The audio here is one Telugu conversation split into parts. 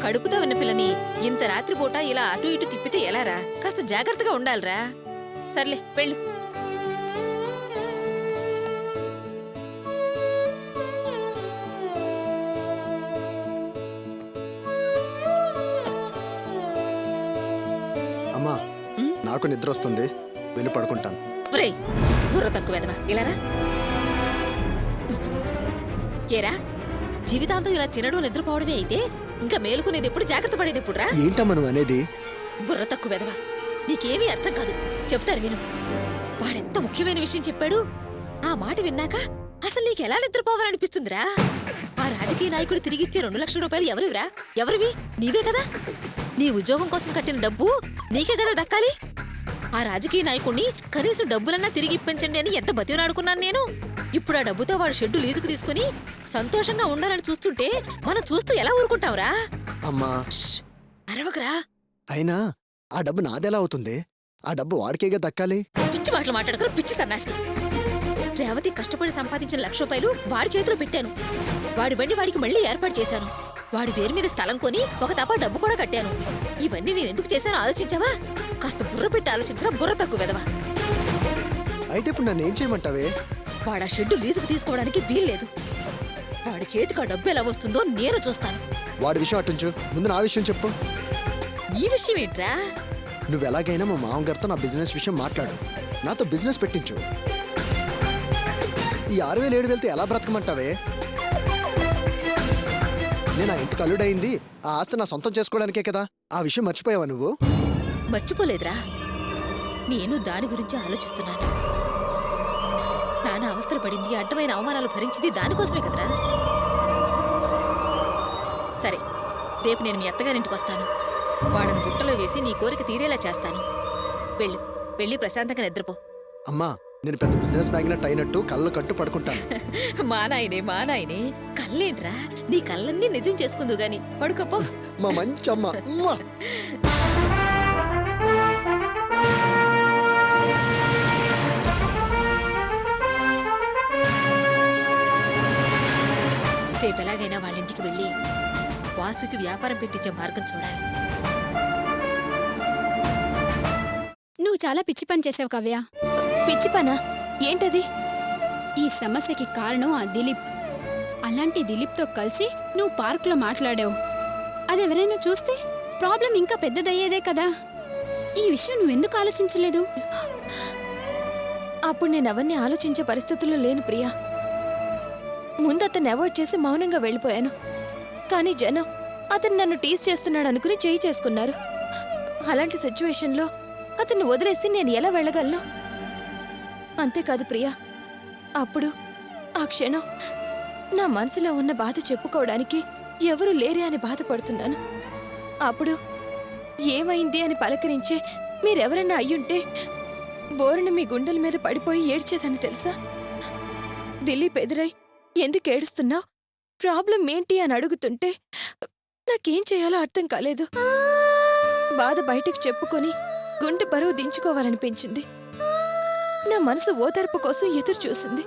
కడుపుతో ఉన్న పిల్లని ఇంత రాత్రిపూట ఇలా అటు ఇటు తిప్పితే ఎలారా? కాస్త జాగ్రత్తగా ఉండాలిరా. సర్లే వెళ్ళు. అమ్మా నాకు నిద్ర వస్తుంది, వెళ్ళి పడుకుంటాను. ఒరేయ్, బుర్ర తక్కువ వెదవా, ఇలారా. ఏరా, జీవితాంతం ఇలా తినడం నిద్రపోవడమే అయితే ఇంకా మేలుకునేది ఎప్పుడు, జాగ్రత్త పడేది ఎప్పుడు రా? ఏంటమ్మా నువ్వు అనేది? బుర్ర తక్కువ వెదవా, నీకేమీ అర్థం కాదు. చెప్తాను విను. వాడెంత ముఖ్యమైన విషయం చెప్పాడు. ఆ మాట విన్నాక అసలు నీకెలా నిద్రపోవాలనిపిస్తుందిరా? ఆ రాజకీయ నాయకుడు తిరిగిచ్చే 2 లక్షల రూపాయలు ఎవరివిరా? ఎవరివి? నీవే కదా. నీ ఉద్యోగం కోసం కట్టిన డబ్బు నీకే కదా దక్కాలి. ఆ రాజకీయ నాయకుడిని కనీసం డబ్బులన్నా తిరిగి ఇప్పించండి అని ఎంత బతిలాడుకున్నాను నేను. ఇప్పుడు ఆ డబ్బుతో వాడు షెడ్డు లీజుకు తీసుకుని సంతోషంగా ఉండాలని చూస్తుంటే మనం చూస్తూ ఎలా ఊరుకుంటావురా? అమ్మా అరవకరా. అయినా ఆ డబ్బు నాదెలా అవుతుంది? ఆ డబ్బు వాడికేగా దక్కాలి. పిచ్చి మాటలు మాట్లాడకరు, పిచ్చి సన్నాసి. రేవతి కష్టపడి సంపాదించిన 1,00,000 రూపాయలు వాడి చేతిలో పెట్టాను. వాడి బండి వాడికి మళ్ళీ ఏర్పాటు చేశాను. వాడి పేరు మీద స్థలం కొని ఒక తపా డబ్బు కూడా కట్టాను. ఇవన్నీ నేను ఎందుకు చేశానో ఆలోచించావా? కాస్త బుర్ర పెట్టి ఆలోచించరా, బుర్ర తక్కువ వెదవా. అయితే ఇప్పుడు నన్ను ఏం చేయమంటావే? వాడా షెడ్డు లీజుకు తీసుకోవడానికి వీల్లేదు. వాడి చేతికి ఆ డబ్బు ఎలా వస్తుందో నేను చూస్తాను. వాడి విషయం అటుంచు, ముందు నా విషయం చెప్పు. ఈ విషయం ఏంట్రా? నువ్వు ఎలాగైనా మా మామగారితో నా బిజినెస్ విషయం మాట్లాడు, నాతో బిజినెస్ పెట్టించు. ఈ 6,000-7,000తో ఎలా బ్రతకమంటావే? నేను ఆ ఇంటికి అల్లుడైంది ఆ ఆస్తి నా సొంతం చేసుకోవడానికే కదా. ఆ విషయం మర్చిపోయావా నువ్వు? మర్చిపోలేదురా, నేను దాని గురించి ఆలోచిస్తున్నాను. నాన్న అవస్థలు పడింది, అడ్డమైన అవమానాలు భరించింది దానికోసమే కదరా. సరే, రేపు నేను మీ అత్తగారింటికి వస్తాను. వాళ్ళను బుట్టలో వేసి నీ కోరిక తీరేలా చేస్తాను. వెళ్ళు, వెళ్ళి ప్రశాంతంగా నిద్రపో. అమ్మా, నేను పెద్ద బిజినెస్ మ్యాగ్నెట్ అయినట్టు కళ్ళు కట్టు పడుకుంటాను. మా నాయనే కళ్ళేంట్రా? నీ కళ్ళన్నీ నిజం చేసుకుందు గాని పడుకోపో. మా మంచి అమ్మ. రేపు ఎలాగైనా వాళ్ళ ఇంటికి వెళ్ళి వాసుకి వ్యాపారం పెట్టించే మార్గం చూడాలి. నువ్వు చాలా పిచ్చి పని చేసావు కావ్య. పిచ్చి పనా? ఏంటది? ఈ సమస్యకి కారణం ఆ దిలీప్. అలాంటి దిలీప్తో కలిసి నువ్వు పార్క్లో మాట్లాడావు. అదెవరైనా చూస్తే ప్రాబ్లం ఇంకా పెద్దదయ్యేదే కదా. ఈ విషయం నువ్వెందుకు ఆలోచించలేదు? అప్పుడు నేను అవన్నీ ఆలోచించే పరిస్థితుల్లో లేను ప్రియా. ముందు అతన్ని అవాయిడ్ చేసి మౌనంగా వెళ్ళిపోయాను. కానీ జనం అతను నన్ను టీజ్ చేస్తున్నాడు అనుకుని చేయి చేసుకున్నారు. అలాంటి సిచ్యువేషన్లో అతన్ని వదిలేసి నేను ఎలా వెళ్ళగలను? అంతేకాదు ప్రియా, అప్పుడు ఆ క్షణం నా మనసులో ఉన్న బాధ చెప్పుకోవడానికి ఎవరూ లేరే అని బాధపడుతున్నాను. అప్పుడు ఏమైంది అని పలకరించే మీరెవరన్నా అయ్యుంటే బోరున మీ గుండెల మీద పడిపోయి ఏడ్చేదని తెలుసా? దిలీప్ ఎదురై ఎందుకు ఏడుస్తున్నావు, ప్రాబ్లం ఏంటి అని అడుగుతుంటే నాకేం చేయాలో అర్థం కాలేదు. బాధ బయటికి చెప్పుకొని గుండె బరువు దించుకోవాలనిపించింది. నా మనసు ఓదార్పు కోసం ఎదురు చూసింది.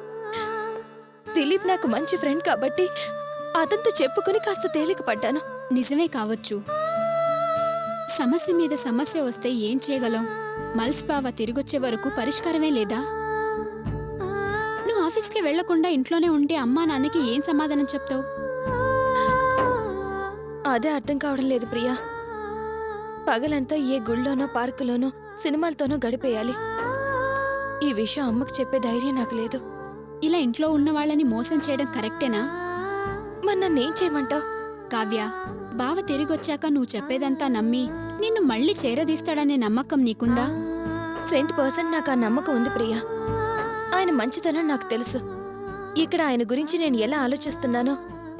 దిలీప్ నాకు మంచి ఫ్రెండ్ కాబట్టి అతనితో చెప్పుకుని కాస్త తేలిక పడ్డాను. నిజమే కావచ్చు. సమస్య మీద సమస్య వస్తే ఏం చేయగలం? మల్స్ బావ తిరిగొచ్చే వరకు పరిష్కారమే లేదా? నువ్వు ఆఫీస్కి వెళ్లకుండా ఇంట్లోనే ఉంటే అమ్మా నాన్నకి ఏం సమాధానం చెప్తావు? అదే అర్థం కావడం లేదు ప్రియా. పగలంతా ఏ గుళ్ళోనో పార్కులోనో సినిమాలతోనో గడిపేయాలి. ఈ విషయం అమ్మకు చెప్పే ధైర్యం నాకు లేదు. ఇలా ఇంట్లో ఉన్న వాళ్ళని మోసం చేయడం కరెక్టేనా? మరి నన్నేం చేయమంటావు? కావ్య, బావ తిరిగొచ్చాక నువ్వు చెప్పేదంతా నమ్మి నిన్ను మళ్ళీ చేరదీస్తాడనే నమ్మకం నీకుందా? 100% నాకు ఆ నమ్మకం ఉంది ప్రియా. ఆయన మంచితనం నాకు తెలుసు. ఇక్కడ ఆయన గురించి నేను ఎలా ఆలోచిస్తున్నానో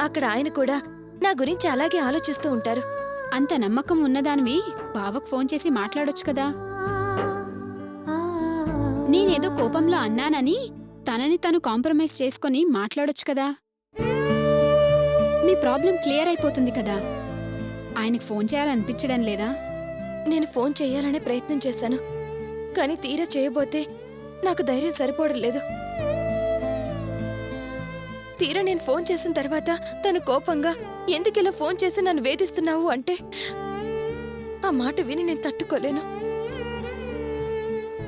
అక్కడ ఆయన కూడా నా గురించి అలాగే ఆలోచిస్తూ ఉంటారు. అంత నమ్మకం ఉన్నదానివి బావకు ఫోన్ చేసి మాట్లాడొచ్చు కదా. నేనేదో కోపంలో అన్నానని తనని తను కాంప్రమైజ్ చేసుకొని మాట్లాడొచ్చు కదా. మీ ప్రాబ్లం క్లియర్ అయిపోతుంది కదా. ఆయనకు ఫోన్ చేయాలనిపించడం లేదా? నేను ఫోన్ చేయాలనే ప్రయత్నం చేశాను, కానీ తీరా చేయబోతే నాకు ధైర్యం సరిపోవడం లేదు. తీరా నేను ఫోన్ చేసిన తర్వాత తను కోపంగా ఎందుకిలా ఫోన్ చేసి నన్ను వేధిస్తున్నావు అంటే ఆ మాట విని నేను తట్టుకోలేను.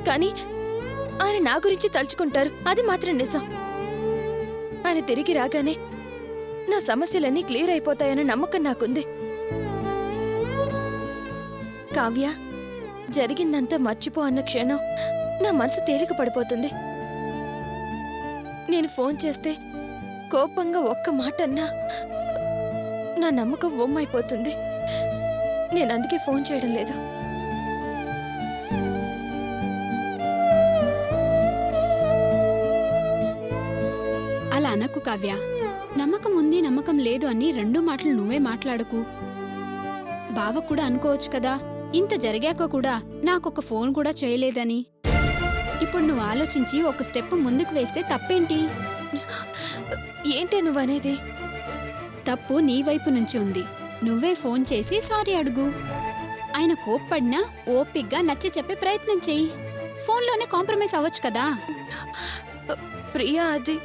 కానీ ఆయన నా గురించి తలుచుకుంటారు, అది మాత్రం నిజం. ఆయన తిరిగి రాగానే నా సమస్యలన్నీ క్లియర్ అయిపోతాయన్న నమ్మకం నాకుంది. కావ్య, జరిగిందంతా మర్చిపో అన్న క్షణం నా మనసు తేలిక పడిపోతుంది. నేను ఫోన్ చేస్తే కోపంగా ఒక్క మాట అన్నా నా నమ్మకం వమ్మైపోతుంది. నేను అందుకే ఫోన్ చేయడం లేదు. అలా అనకు కావ్య. నమ్మకం ఉంది నమ్మకం లేదు అని రెండు మాటలు నువ్వే మాట్లాడకు. బావ కూడా అనుకోవచ్చు కదా, ఇంత జరిగాక కూడా నాకొక ఫోన్ కూడా చేయలేదని. ఇప్పుడు నువ్వు ఆలోచించి ఒక స్టెప్ ముందుకు వేస్తే తప్పేంటి? ఏంటే నువ్వనేది? తప్పు నీ వైపు నుంచి ఉంది. నువ్వే ఫోన్ చేసి సారీ అడుగు. ఆయన కోప్పడినా ఓపిగ్గా నచ్చ చెప్పే ప్రయత్నం చెయ్యి. ఫోన్లోనే కాంప్రమైజ్ అవ్వచ్చు కదా. ప్రియా, అది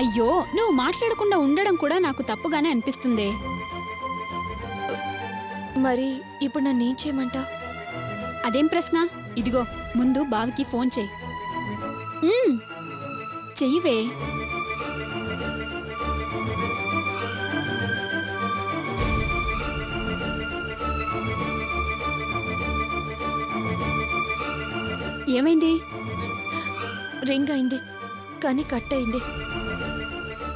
అయ్యో, నువ్వు మాట్లాడకుండా ఉండడం కూడా నాకు తప్పుగానే అనిపిస్తుందే. మరి ఇప్పుడు నన్నేం చేయమంటావు? అదేం ప్రశ్న? ఇదిగో ముందు బావికి ఫోన్ చెయ్యి. చెయ్యివే. ఏమైంది? రింగ్ అయింది, కానీ కట్ అయింది.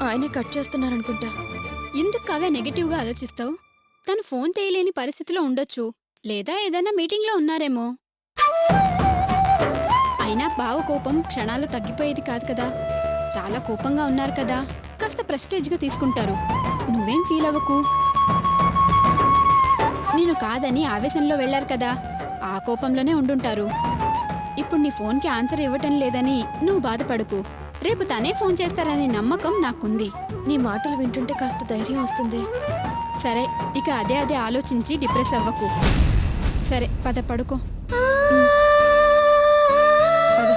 ఆయనే కట్ చేస్తున్నారనుకుంటా. ఎందుకు కావే నెగటివ్గా ఆలోచిస్తావు? తను ఫోన్ తీయలేని పరిస్థితిలో ఉండొచ్చు, లేదా ఏదైనా మీటింగ్లో ఉన్నారేమో. అయినా బావ కోపం క్షణాలు తగ్గిపోయేది కాదు కదా. చాలా కోపంగా ఉన్నారు కదా, కాస్త ప్రెస్టేజ్గా తీసుకుంటారు. నువ్వేం ఫీల్ అవ్వకు. నేను కాదని ఆవేశంలో వెళ్లారు కదా, ఆ కోపంలోనే ఉండుంటారు. ఇప్పుడు నీ ఫోన్కి ఆన్సర్ ఇవ్వటం లేదని నువ్వు బాధపడకు. రేపు తనే ఫోన్ చేస్తారనే నమ్మకం నాకుంది. నీ మాటలు వింటుంటే కాస్త ధైర్యం వస్తుంది. సరే, ఇక అదే ఆలోచించి డిప్రెస్ అవ్వకు. సరే, పద పడుకో. పద.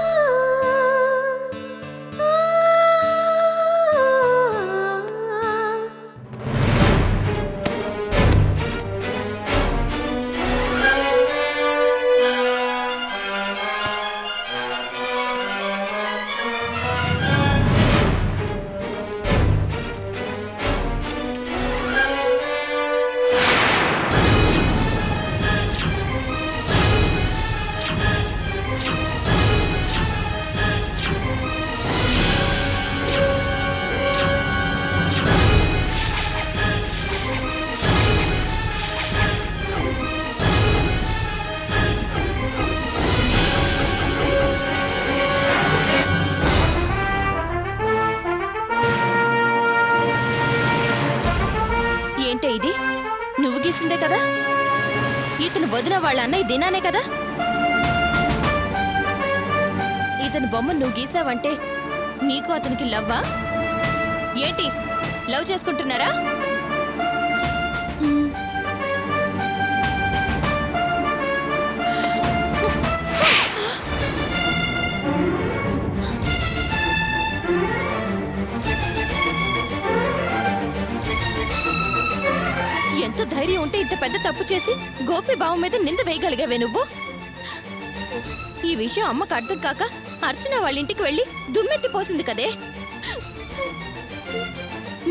ఏంటే ఇది? నువ్వు గీసిందే కదా? ఇతను వదిన వాళ్ళ అన్నయ్య దినానే కదా? ఇతని బొమ్మ నువ్వు గీసావంటే నీకు అతనికి లవ్వా ఏంటి? లవ్ చేసుకుంటున్నారా? ఎంత ధైర్యం ఉంటే ఇంత పెద్ద తప్పు చేసి గోపి బావ మీద నింద వేయగలిగావే నువ్వు? ఈ విషయం అమ్మకు అర్థం కాక అర్చన వాళ్ళ ఇంటికి వెళ్ళి దుమ్మెత్తి పోసింది కదే.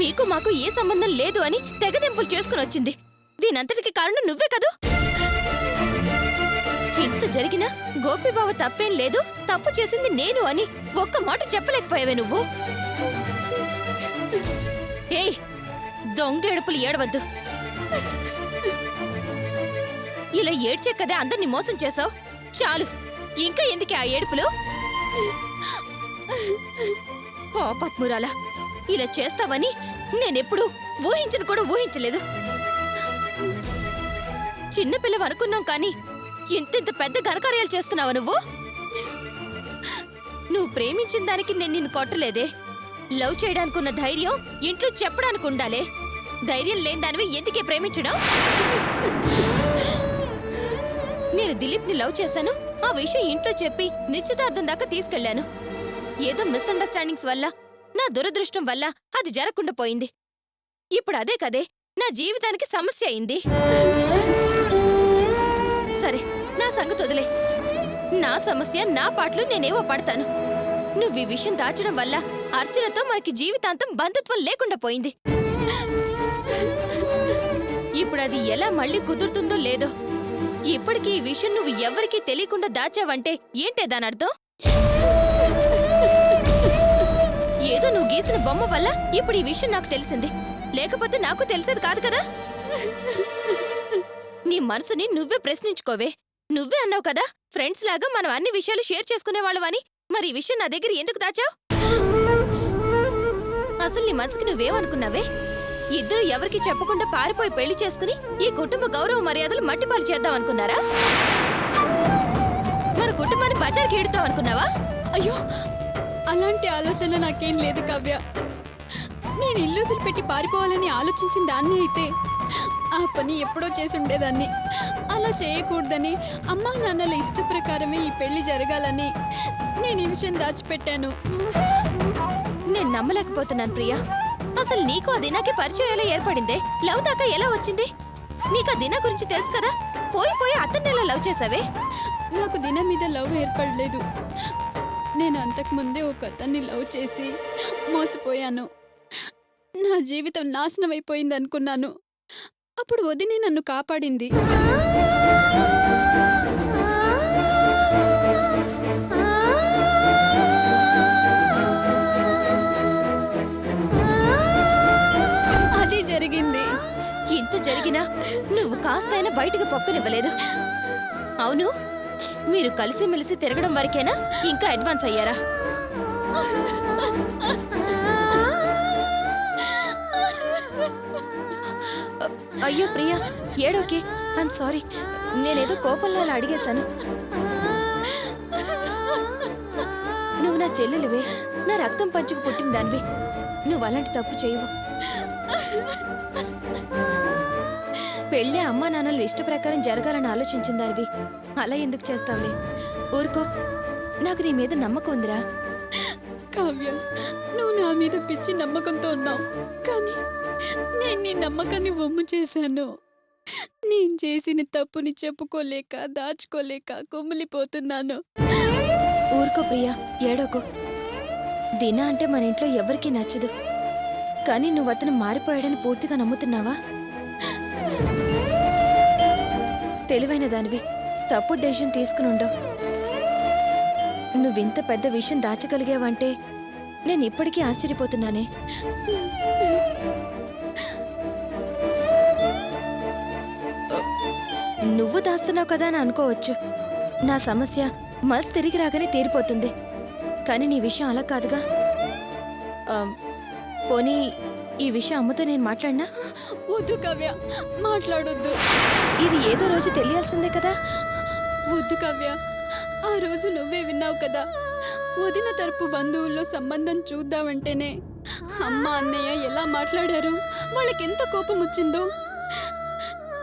మీకు మాకు ఏ సంబంధం లేదు అని తెగదెంపులు చేసుకుని వచ్చింది. దీనంతటికి కారణం నువ్వే కదూ. ఇంత జరిగినా గోపి బావ తప్పేం లేదు, తప్పు చేసింది నేను అని ఒక్క మాట చెప్పలేకపోయావే నువ్వు. ఏయ్, దొంగ ఏడుపులు ఏడవద్దు. ఇలా ఏడ్చే కదా అందరినీ మోసం చేసావు. చాలు, ఇంకా ఎందుకే ఆ ఏడుపులు? పాపాత్మురాలా, ఇలా చేస్తావని నేనెప్పుడు ఊహించను కూడా ఊహించలేదు. చిన్నపిల్లవ అనుకున్నాం కానీ ఇంతింత పెద్ద ఘనకార్యాలు చేస్తున్నావా నువ్వు? నువ్వు ప్రేమించిన దానికి నేను నిన్ను కొట్టలేదే. లవ్ చేయడానికున్న ధైర్యం ఇంట్లో చెప్పడానికి ఉండాలే. ధైర్యం లేని దానివి ఎందుకే ప్రేమించడం? నేను దిలీప్ని లవ్ చేశాను, ఆ విషయం ఇంట్లో చెప్పి నిశ్చితార్థం దాకా తీసుకెళ్లాను. ఏదో మిస్అండర్స్టాండింగ్స్ వల్ల నా దురదృష్టం వల్ల అది జరగకుండా పోయింది. ఇప్పుడు అదే కదే నా జీవితానికి సమస్య అయింది. సరే, నా సంగతి వదిలే. నా సమస్య నా పాటలు నేనేవో పడతాను. నువ్వు ఈ విషయం దాచడం వల్ల అర్చనతో మనకి జీవితాంతం బంధుత్వం లేకుండా పోయింది. ఇప్పుడు అది ఎలా మళ్ళీ కుదురుతుందో లేదో. ఇప్పటికీ ఈ విషయం నువ్వు ఎవరికీ తెలియకుండా దాచావంటే ఏంటే దాని అర్థం? ఏదో నువ్వు గీసిన బొమ్మ వల్ల ఇప్పుడు ఈ విషయం నాకు తెలిసింది. లేకపోతే నాకు తెలిసేది కాదు కదా. నీ మనసుని నువ్వే ప్రశ్నించుకోవే. నువ్వే అన్నావు కదా, ఫ్రెండ్స్ లాగా మనం అన్ని విషయాలు షేర్ చేసుకునేవాళ్ళవని. మరి ఈ విషయం నా దగ్గర ఎందుకు దాచావు? అసలు నీ మనసుకి నువ్వేమనుకున్నావే? ఇద్దరు ఎవరికి చెప్పకుండా పారిపోయి పెళ్లి చేసుకుని ఈ కుటుంబ గౌరవ మర్యాదలు మట్టిపాలు చేద్దాం అనుకున్నారా? మన కుటుంబాన్ని బజార్కి ఈడుతాం అనుకున్నావా? అయ్యో, అలాంటి ఆలోచన నాకేం లేదు కావ్య. నేను ఇల్లు వదిలిపెట్టి పారిపోవాలని ఆలోచించిన దాన్ని అయితే ఆ పని ఎప్పుడో చేసి ఉండేదాన్ని. అలా చేయకూడదని, అమ్మా నాన్నల ఇష్ట ప్రకారమే ఈ పెళ్లి జరగాలని నేను ఈ విషయం దాచిపెట్టాను. నేను నమ్మలేకపోతున్నాను ప్రియా. అసలు నీకు ఆ దినాకి పరిచయం ఎలా ఏర్పడిందే? లవ్ దాకా ఎలా వచ్చింది? నీకు ఆ దినా గురించి తెలుసు కదా. పోయి అతన్ని ఎలా లవ్ చేసావే? నాకు దిన మీద లవ్ ఏర్పడలేదు. నేను అంతకుముందే ఒక అతన్ని లవ్ చేసి మోసపోయాను. నా జీవితం నాశనం అయిపోయింది అనుకున్నాను. అప్పుడు వదినే నన్ను కాపాడింది. అది జరిగింది. ఇంత జరిగినా నువ్వు కాస్తైనా బయటకు పొక్కనివ్వలేదు. అవును, మీరు కలిసిమెలిసి తిరగడం వరకేనా? ఇంకా అడ్వాన్స్ అయ్యారా? అయ్యో ప్రియా, ఏడోకే. I'm sorry. నేనేదో కోపంలో అలా అడిగేశాను. నువ్వు నా చెల్లెలివే, నా రక్తం పంచుకు పుట్టిన దానివి. నువ్వు అలాంటి తప్పు చేయవు. పెళ్ళి అమ్మా నాన్నలు ఇష్ట ప్రకారం జరగాలని ఆలోచించిన దానివి. అలా ఎందుకు చేస్తావులే? ఊరుకో. నాకు నీ మీద నమ్మకం ఉందిరా. కావ్య, నువ్వు నా మీద పిచ్చి నమ్మకంతో ఉన్నావు. కానీ నేను నీ నమ్మకాన్ని వమ్ము చేశాను. నేను చేసిన తప్పుని చెప్పుకోలేక, దాచుకోలేక కుమిలిపోతున్నాను. ఊరుకో ప్రియా, ఏడోకో. దినా అంటే మన ఇంట్లో ఎవరికీ నచ్చదు. కానీ నువ్వు అతను మారిపోయాడని పూర్తిగా నమ్ముతున్నావా? తెలివైన దానివి. తప్పు డెసిషన్ తీసుకుని ఉండవు. నువ్వింత పెద్ద విషయం దాచగలిగావంటే నేను ఇప్పటికీ ఆశ్చర్యపోతున్నానే. నువ్వు దాస్తున్నావు కదా అని అనుకోవచ్చు. నా సమస్య మల్స్ తిరిగి రాగానే తీరిపోతుంది. కానీ నీ విషయం అలా కాదుగా. పోనీ ఈ విషయం అమ్మతో నేను మాట్లాడినా? వద్దు కావ్య, మాట్లాడొద్దు. ఇది ఏదో రోజు తెలియాల్సిందే కదా. వద్దు కావ్య, ఆ రోజు నువ్వే విన్నావు కదా. వదిన తరపు బంధువుల్లో సంబంధం చూద్దామంటేనే అమ్మ అన్నయ్య ఎలా మాట్లాడారు, వాళ్ళకెంత కోపం వచ్చిందో.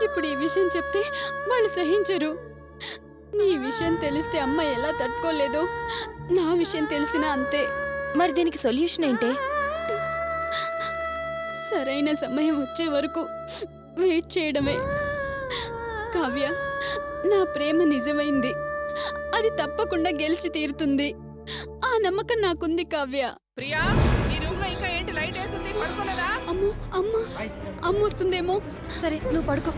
ఇప్పుడు ఈ విషయం చెప్తే వాళ్ళు సహించరు. నీ విషయం తెలిస్తే అమ్మ ఎలా తట్టుకోలేదో నా విషయం తెలిసినా అంతే. మరి దీనికి సొల్యూషన్ ఏంటే? సరైన సమయం వచ్చే వరకు వెయిట్ చేయడమే. కావ్య, నా ప్రేమ నిజమైంది. అది తప్పకుండా గెలిచి తీరుతుంది. ఆ నమ్మకం నాకుంది కావ్య. ప్రియా, నీ రూమ్ లో ఇంకా ఏంటి లైట్ వేసింది? పడుకోలేదా? అమ్మో, అమ్మ వస్తుందేమో. సరే, నువ్వు పడుకో.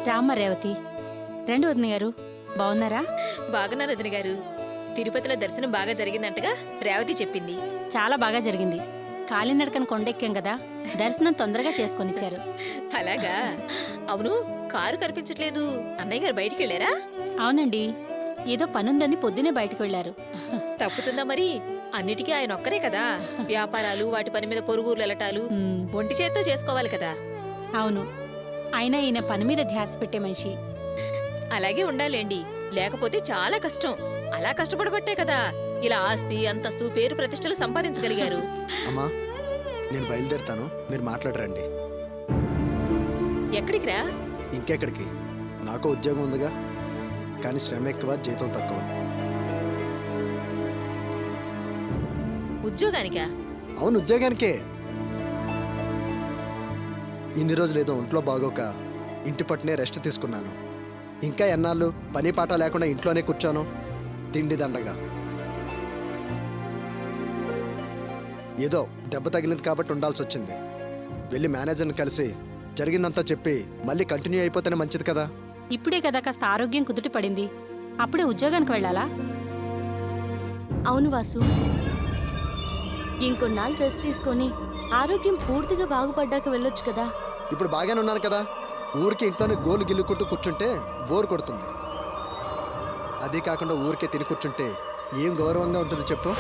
రామ్మ రేవతి, రెండు వదిన గారు బాగున్నారా? బాగున్నారు వదిన గారు. తిరుపతిలో దర్శనం బాగా జరిగిందంటగా రేవతి చెప్పింది. చాలా బాగా జరిగింది. కాలినడకన కొండెక్కాం కదా దర్శనం తొందరగా చేసుకొనిచ్చారు. అలాగా? అవును, కారు కనిపించట్లేదు. అన్నయ్య గారు బయటికి వెళ్ళారా? అవునండి, ఏదో పనుందని పొద్దునే బయటకు వెళ్లారు. తప్పుతుందా మరి? అన్నిటికీ ఆయన ఒక్కరే కదా. వ్యాపారాలు, వాటి పని మీద పొరుగురు వెళ్ళటాలు ఒంటి చేత్తో చేసుకోవాలి కదా. అవును, అయినా ఈయన పని మీద ధ్యాస పెట్టే మనిషి. అలాగే ఉండాలేండి, లేకపోతే చాలా కష్టం. అలా కష్టపడబట్టే కదా ఇలా ఆస్తి, అంతస్తు, పేరు ప్రతిష్టలు సంపాదించగలిగారు. అమ్మా, నేను బయలుదేరుతాను, మీరు మాట్లాడరండి. ఎక్కడికి రా? ఇంకెక్కడికి? నాకు ఉద్యోగం ఉందిగా, కానీ శ్రమ ఎక్కువ, జీతం తక్కువ. ఉద్యోగానికా? అవును, ఉద్యోగానికే. ఇన్ని రోజులు ఏదో ఒంట్లో బాగోక ఇంటి పట్టునే రెస్ట్ తీసుకున్నాను. ఇంకా ఎన్నాళ్ళు పని పాట లేకుండా ఇంట్లోనే కూర్చోను, తిండి దండగా. ఏదో దెబ్బ తగిలింది కాబట్టి ఉండాల్సి వచ్చింది. వెళ్ళి మేనేజర్ని కలిసి జరిగిందంతా చెప్పి మళ్ళీ కంటిన్యూ అయిపోతేనే మంచిది కదా. ఇప్పుడే కదా కాస్త ఆరోగ్యం కుదుట పడింది, అప్పుడే ఉద్యోగానికి వెళ్ళాలా? అవును వాసు, ఇంకొన్నాళ్ళు రెస్ట్ తీసుకొని ఆరోగ్యం పూర్తిగా బాగుపడ్డాక వెళ్ళొచ్చు కదా. ఇప్పుడు బాగానే ఉన్నాను కదా. ఊరికి ఇంట్లోనే గోలు గిల్లుకుంటూ కూర్చుంటే బోర్ కొడుతుంది. అదే కాకుండా ఊరికే తిని కూర్చుంటే ఏం గౌరవంగా ఉంటుంది చెప్పు.